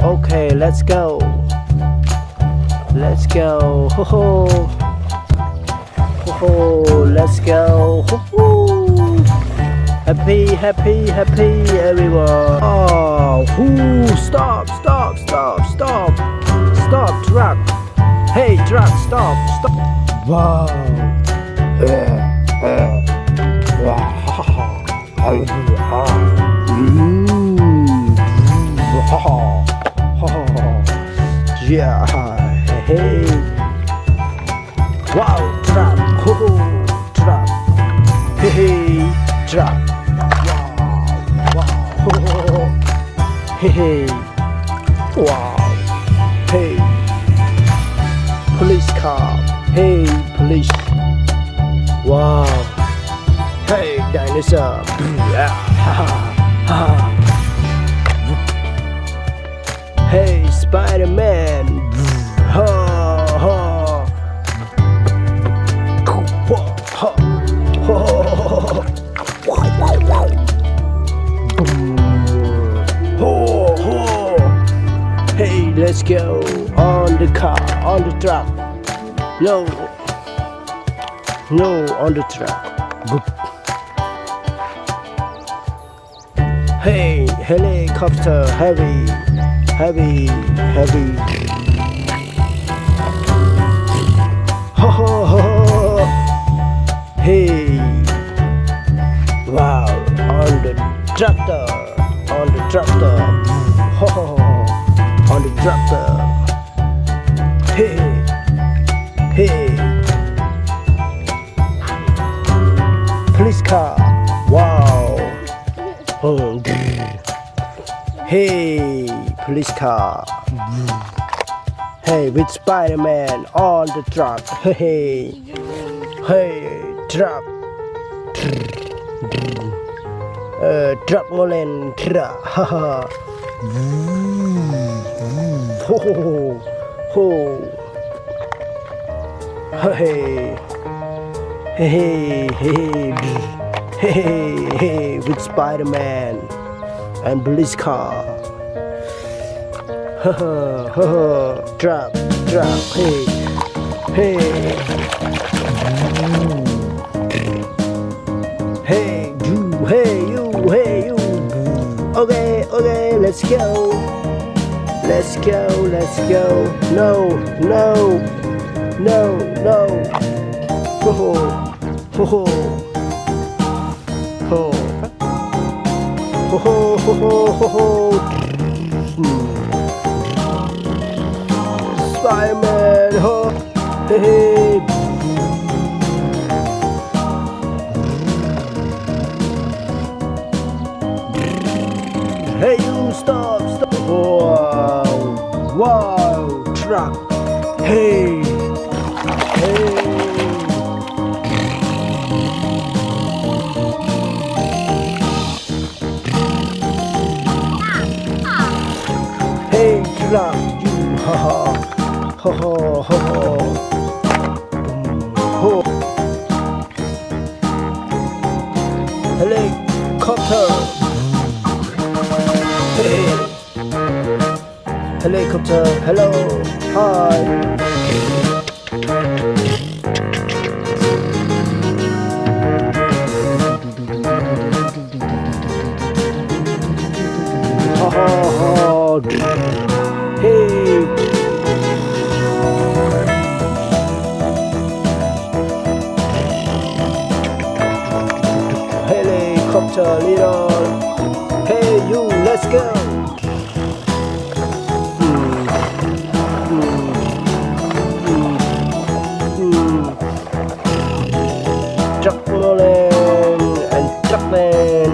Okay, let's go. Let's go. Ho ho. Ho ho. Let's go. Ho ho. Happy, happy, happy, everyone. Oh, whoo. Stop, stop, stop, stop. Stop, truck. Hey, truck, stop, stop. Wow. Yeah, hey, wow, truck, truck, hey, truck, wow, hey, wow, hey, police car, hey, police, wow, hey, dinosaur, hey, Spider-Man, ha ha, hey, let's go on the car, on the truck. No, on the truck. Hey, helicopter, heavy. Ho ho ho. Hey, wow, on the tractor. Ho ho ho. On the tractor. Hey. Police car. Wow. Oh. Hey, police car. Hey, with Spider-Man on the truck. Hey, truck. Truck Molen truck. Haha. Ho. Hey, with Spider-Man and police car. Truck, hey, you. Okay, let's go. No. Spider-Man, hey. Hey, you stop. Wow, truck. Hey. Hey, truck, you, ho. Helicopter. Hey. Helicopter, hello, hi. Hey. Helicopter, little. Hey, you, let's go. Truck Molen and Truckman.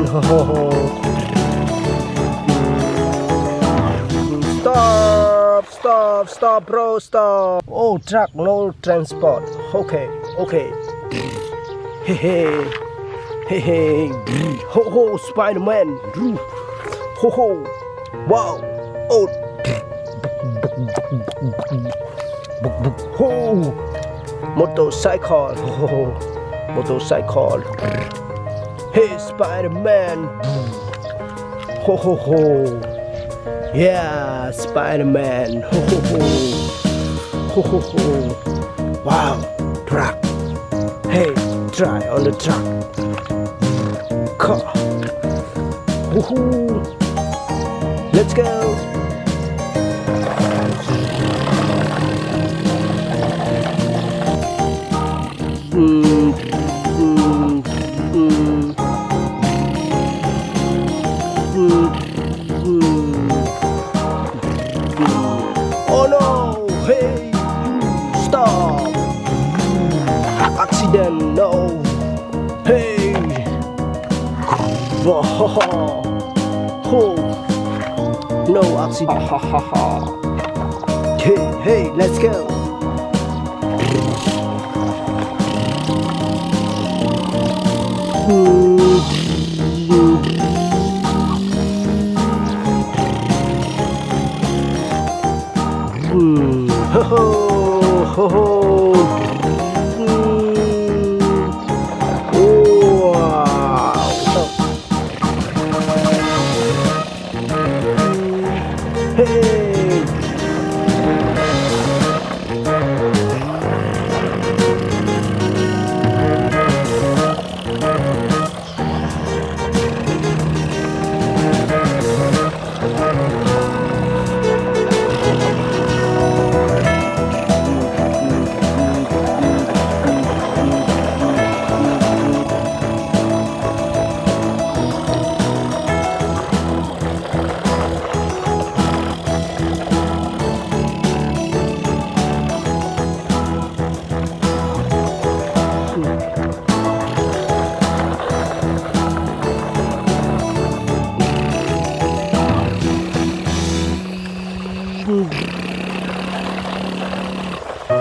Stop, bro, stop. Oh, truck, no transport. Okay. Hey. Ho, Spider-Man. Ho. Wow. Oh. Ho. Motorcycle. Hey, Spider-Man. Ho. Yeah, Spider-Man. Ho ho ho. Ho ho ho. Wow, truck. Hey, try on the truck. Car. Woohoo. Let's go. Oh no! Hey, stop! Accident! No! Hey! Oh, no accident! Hey, hey, let's go! Ho ho ho ho. Wow. Hey.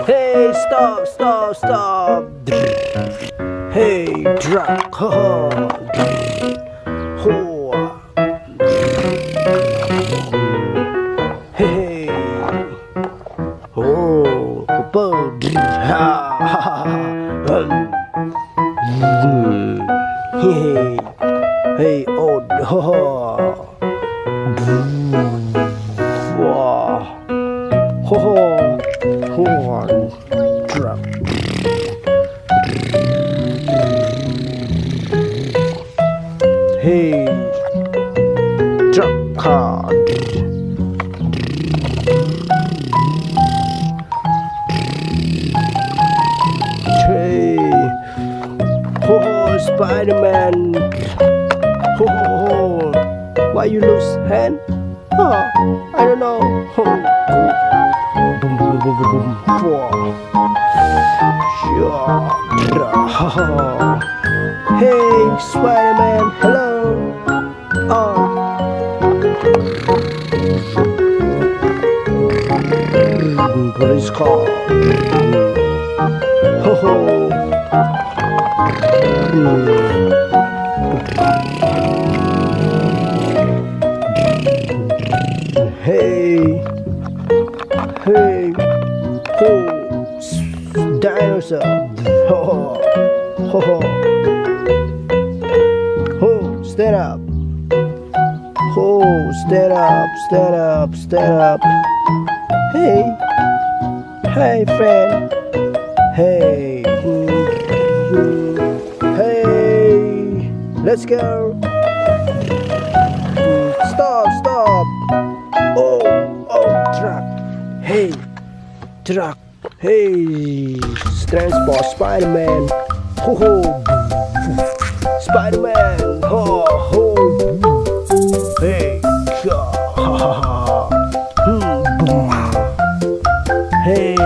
Hey, stop, stop, stop. Hey, truck. Ho, ho. Hey. Oh, bird. Hey, hey, old. Wow. Ho, ho. Horn truck. Hey, truck car. Hey, ho ho, Spider-Man. Ho ho ho. Why you lose hand? Oh, I don't know. Boom, boom, boom, boom, boom. Hey, Spider-Man, hello. Oh. Police car. Ho ho. Hey. Hey, oh, dinosaur, oh, oh, oh, stand up, oh, stand up, stand up, stand up, hey, hey, friend, hey, hey, let's go, stop, stop, oh, truck. Hey, truck. Hey, transport Spider-Man. Ho ho. Spider-Man. Ho ho. Hey. Ha ha ha. Boom. Hey.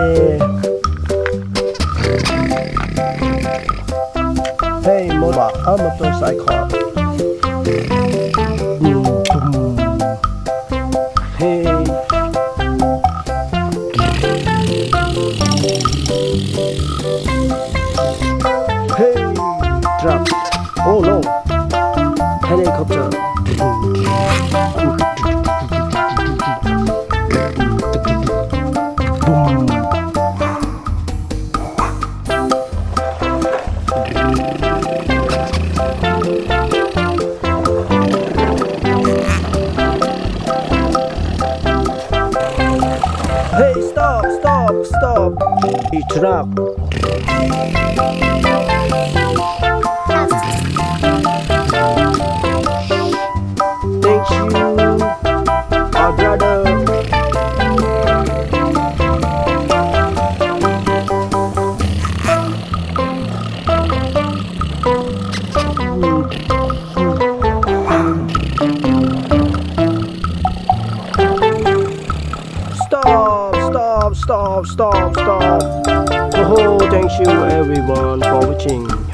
Hey, motorcycle. Hey. Truck. Oh no, helicopter. Boom. Hey, stop. A truck. Thank you, our brother. Stop. Oh, thank you everyone for watching.